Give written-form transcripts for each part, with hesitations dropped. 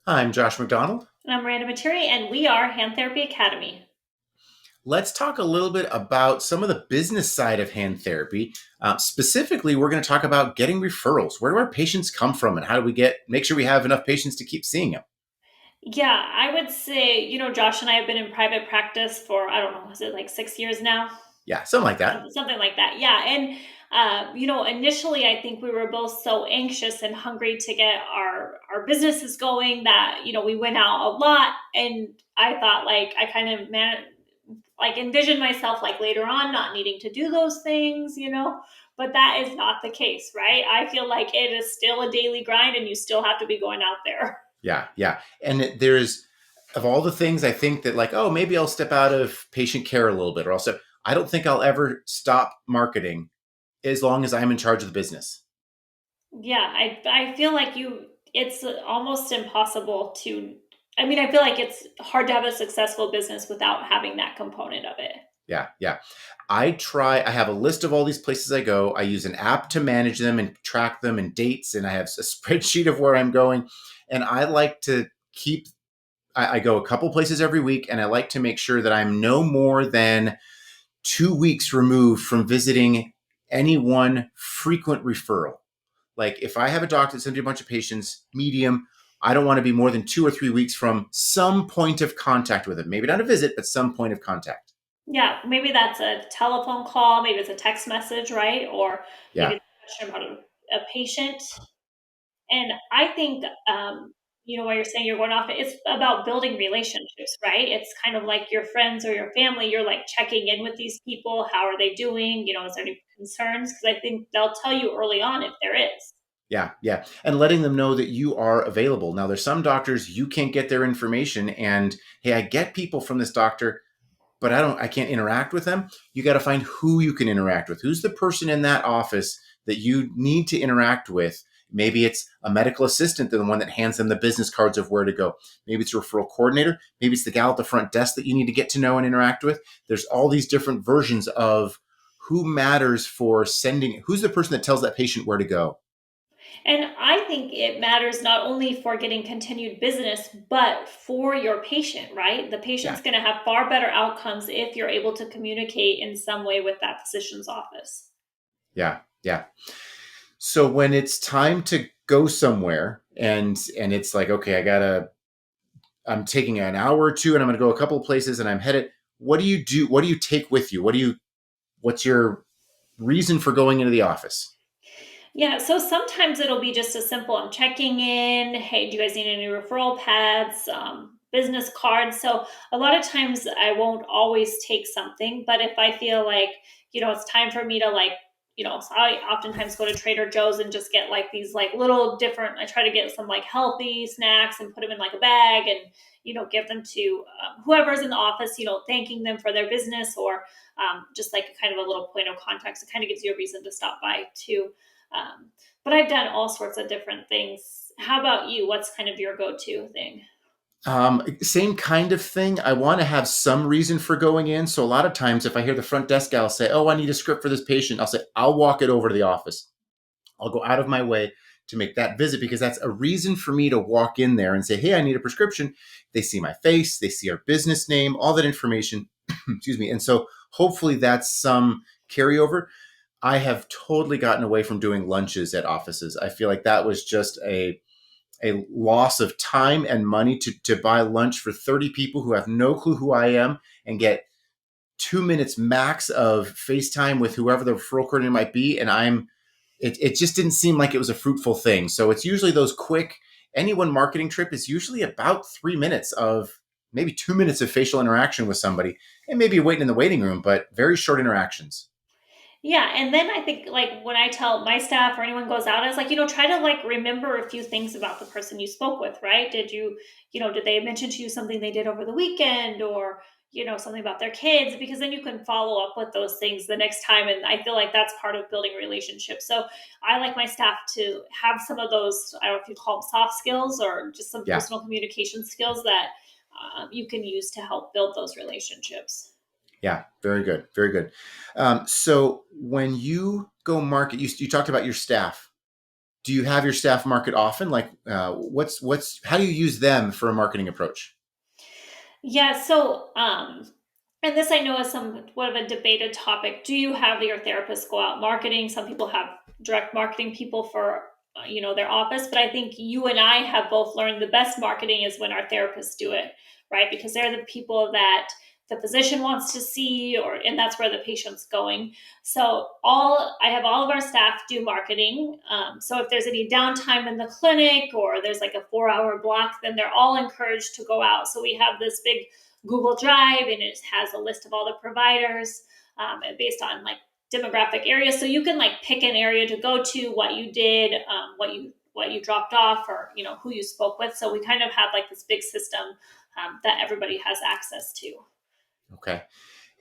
I'm Josh McDonald. And I'm Miranda and we are Hand Therapy Academy. Let's talk a little bit about some of the business side of hand therapy. Specifically, we're going to talk about getting referrals. Where do our patients come from, and how do we make sure we have enough patients to keep seeing them? Yeah, I would say, Josh and I have been in private practice for, I don't know, is it like 6 years now? Yeah, something like that. Something like that. Yeah. And, initially I think we were both so anxious and hungry to get our businesses going that, we went out a lot. And I thought like, I kind of like envisioned myself like later on not needing to do those things, but that is not the case, right? I feel like it is still a daily grind and you still have to be going out there. Yeah, yeah. And there's, of all the things I think that, like, oh, maybe I'll step out of patient care a little bit, or also, I don't think I'll ever stop marketing as long as I'm in charge of the business. Yeah, I feel like it's almost impossible to, I feel like it's hard to have a successful business without having that component of it. Yeah, yeah. I have a list of all these places I go. I use an app to manage them and track them and dates, and I have a spreadsheet of where I'm going. And I like to I go a couple places every week, and I like to make sure that I'm no more than 2 weeks removed from visiting any one frequent referral. Like if I have a doctor that sends me a bunch of patients, medium, I don't want to be more than 2 or 3 weeks from some point of contact with them. Maybe not a visit, but some point of contact. Yeah, maybe that's a telephone call, maybe it's a text message, right? Or maybe Yeah. it's a question about a patient. And I think, while you're saying you're going off, it's about building relationships, right? It's kind of like your friends or your family. You're like checking in with these people. How are they doing? Is there any concerns? Because I think they'll tell you early on if there is. Yeah, yeah. And letting them know that you are available. Now, there's some doctors you can't get their information. And hey, I get people from this doctor, but I can't interact with them. You got to find who you can interact with. Who's the person in that office that you need to interact with? Maybe it's a medical assistant, the one that hands them the business cards of where to go. Maybe it's a referral coordinator. Maybe it's the gal at the front desk that you need to get to know and interact with. There's all these different versions of who matters for sending, who's the person that tells that patient where to go. And I think it matters not only for getting continued business, but for your patient, right? The Yeah. patient's going to have far better outcomes if you're able to communicate in some way with that physician's office. Yeah, yeah. So when it's time to go somewhere and it's like, okay, I'm taking an hour or two and I'm going to go a couple of places and I'm headed, what do you do? What do you take with you? What's your reason for going into the office? Yeah, so sometimes it'll be just as simple. I'm checking in. Hey, do you guys need any referral pads, business cards? So a lot of times I won't always take something, but if I feel like, it's time for me to like, so I oftentimes go to Trader Joe's and just get like these like little different, I try to get some like healthy snacks and put them in like a bag and, give them to whoever's in the office, thanking them for their business or just like kind of a little point of contact. So it kind of gives you a reason to stop by too. um, but I've done all sorts of different things. How about you? What's kind of your go-to thing? Same kind of thing. I want to have some reason for going in. So a lot of times if I hear the front desk gal say, oh, I need a script for this patient, I'll say, I'll walk it over to the office. I'll go out of my way to make that visit because that's a reason for me to walk in there and say, hey, I need a prescription. They see my face, they see our business name, all that information. Excuse me. And so hopefully that's some carryover. I have totally gotten away from doing lunches at offices. I feel like that was just a loss of time and money to buy lunch for 30 people who have no clue who I am and get 2 minutes max of FaceTime with whoever the referral coordinator might be. And it just didn't seem like it was a fruitful thing. So it's usually those quick, any one marketing trip is usually about 3 minutes of maybe 2 minutes of facial interaction with somebody and maybe waiting in the waiting room, but very short interactions. Yeah, and then I think like when I tell my staff or anyone goes out, I was like, try to like remember a few things about the person you spoke with, right? Did they mention to you something they did over the weekend or something about their kids? Because then you can follow up with those things the next time. And I feel like that's part of building relationships. So I like my staff to have some of those, I don't know if you call them soft skills or just some Yeah. personal communication skills that you can use to help build those relationships. Yeah. Very good. Very good. So when you go market, you talked about your staff. Do you have your staff market often? Like, how do you use them for a marketing approach? Yeah, so and this I know is somewhat of a debated topic. Do you have your therapist go out marketing? Some people have direct marketing people for their office, but I think you and I have both learned the best marketing is when our therapists do it, right? Because they're the people that the physician wants to see, or and that's where the patient's going. So I have all of our staff do marketing. So if there's any downtime in the clinic or there's like a 4 hour block, then they're all encouraged to go out. So we have this big Google Drive, and it has a list of all the providers based on like demographic areas. So you can like pick an area to go to, what you did, what you dropped off, or who you spoke with. So we kind of have like this big system that everybody has access to. Okay.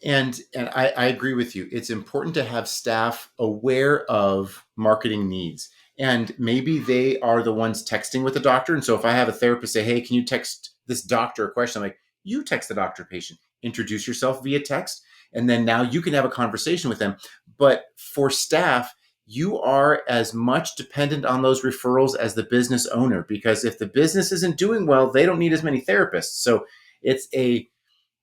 And I agree with you. It's important to have staff aware of marketing needs. And maybe they are the ones texting with the doctor. And so if I have a therapist say, hey, can you text this doctor a question? I'm like, you text the doctor patient, introduce yourself via text, and then now you can have a conversation with them. But for staff, you are as much dependent on those referrals as the business owner, because if the business isn't doing well, they don't need as many therapists. So it's a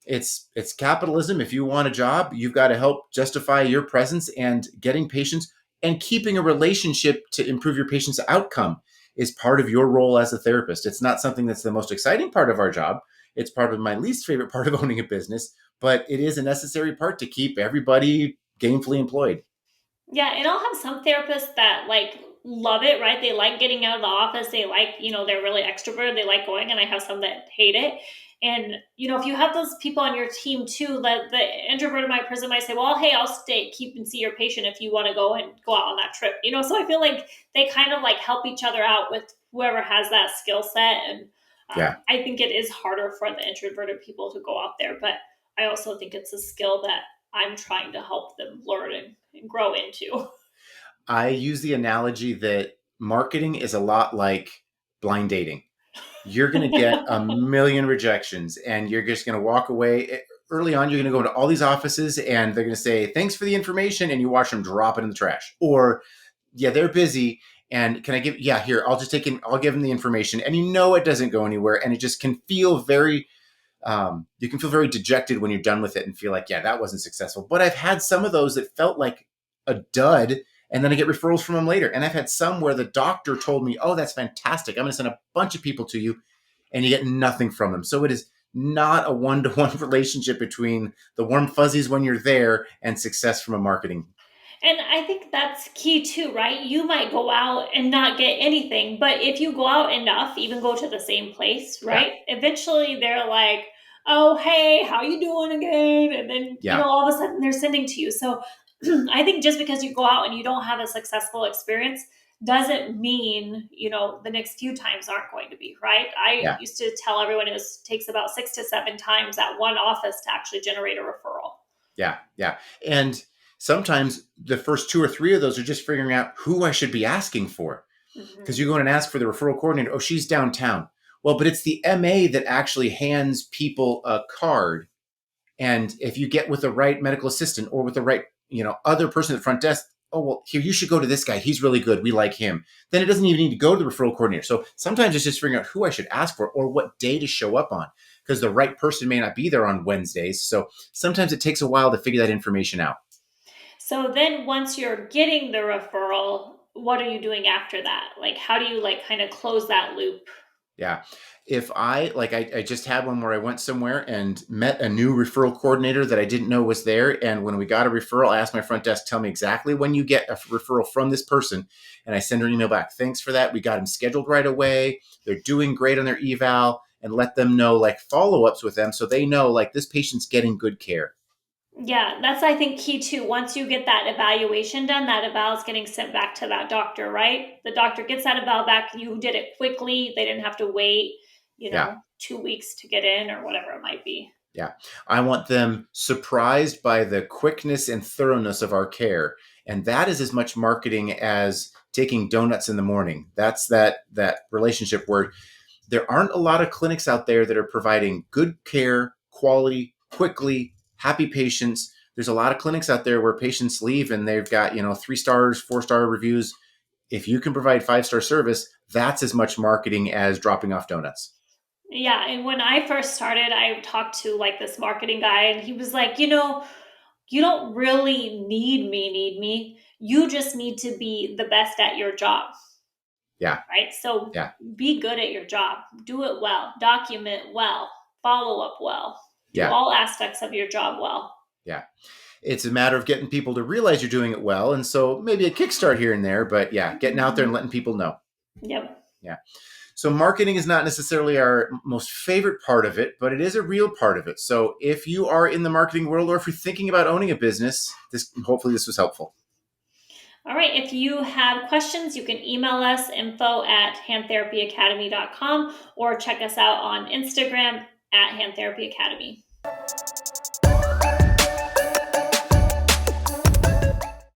it's capitalism. If you want a job, you've got to help justify your presence, and getting patients and keeping a relationship to improve your patient's outcome is part of your role as a therapist. It's not something that's the most exciting part of our job. It's part of my least favorite part of owning a business, but it is a necessary part to keep everybody gainfully employed. Yeah, and I'll have some therapists that like love it, right? They like getting out of the office. They like, they're really extroverted. They like going, and I have some that hate it. And if you have those people on your team too, the introverted person might say, "Well, hey, I'll stay, keep and see your patient if you want to go and go out on that trip." So I feel like they kind of like help each other out with whoever has that skill set. And Yeah. I think it is harder for the introverted people to go out there, but I also think it's a skill that I'm trying to help them learn and grow into. I use the analogy that marketing is a lot like blind dating. You're going to get a million rejections, and you're just going to walk away. Early on, you're going to go into all these offices and they're going to say, thanks for the information. And you watch them drop it in the trash. Or, yeah, they're busy. And can I give, yeah, here, I'll give them the information. And it doesn't go anywhere. And it just can feel you can feel very dejected when you're done with it and feel like, yeah, that wasn't successful. But I've had some of those that felt like a dud, and then I get referrals from them later. And I've had some where the doctor told me, oh, that's fantastic, I'm going to send a bunch of people to you, and you get nothing from them. So it is not a one-to-one relationship between the warm fuzzies when you're there and success from a marketing. And I think that's key too, right? You might go out and not get anything, but if you go out enough, even go to the same place, Yeah. right? Eventually they're like, "Oh, hey, how you doing again?" And then, Yeah. all of a sudden they're sending to you. So I think just because you go out and you don't have a successful experience doesn't mean, the next few times aren't going to be, right? I Yeah. used to tell everyone takes about 6 to 7 times at one office to actually generate a referral. Yeah. Yeah. And sometimes the first two or three of those are just figuring out who I should be asking for. Because Mhm. you go in and ask for the referral coordinator. Oh, she's downtown. Well, but it's the MA that actually hands people a card. And if you get with the right medical assistant or with the right, other person at the front desk, oh, well, here, you should go to this guy. He's really good. We like him. Then it doesn't even need to go to the referral coordinator. So sometimes it's just figuring out who I should ask for or what day to show up on, because the right person may not be there on Wednesdays. So sometimes it takes a while to figure that information out. So then once you're getting the referral, what are you doing after that? Like how do you like kind of close that loop? Yeah. If I just had one where I went somewhere and met a new referral coordinator that I didn't know was there. And when we got a referral, I asked my front desk, tell me exactly when you get a referral from this person. And I send her an email back. Thanks for that. We got them scheduled right away. They're doing great on their eval, and let them know like follow ups with them so they know like this patient's getting good care. Yeah, that's I think key too. Once you get that evaluation done, that eval is getting sent back to that doctor, right? The doctor gets that eval back. You did it quickly. They didn't have to wait, Yeah. 2 weeks to get in or whatever it might be. Yeah. I want them surprised by the quickness and thoroughness of our care. And that is as much marketing as taking donuts in the morning. That's that relationship where there aren't a lot of clinics out there that are providing good care, quality, quickly, happy patients. There's a lot of clinics out there where patients leave and they've got, 3 stars, 4-star reviews. If you can provide 5-star service, that's as much marketing as dropping off donuts. Yeah, and when I first started, I talked to like this marketing guy, and he was like, you don't really need me. You just need to be the best at your job, Yeah. right? So Yeah. be good at your job, do it well, document well, follow up well, do Yeah. all aspects of your job well. Yeah. It's a matter of getting people to realize you're doing it well. And so maybe a kickstart here and there, but yeah, getting out there and letting people know. Yep. Yeah. So marketing is not necessarily our most favorite part of it, but it is a real part of it. So if you are in the marketing world, or if you're thinking about owning a business, hopefully this was helpful. All right. If you have questions, you can email us info@handtherapyacademy.com or check us out on Instagram @handtherapyacademy.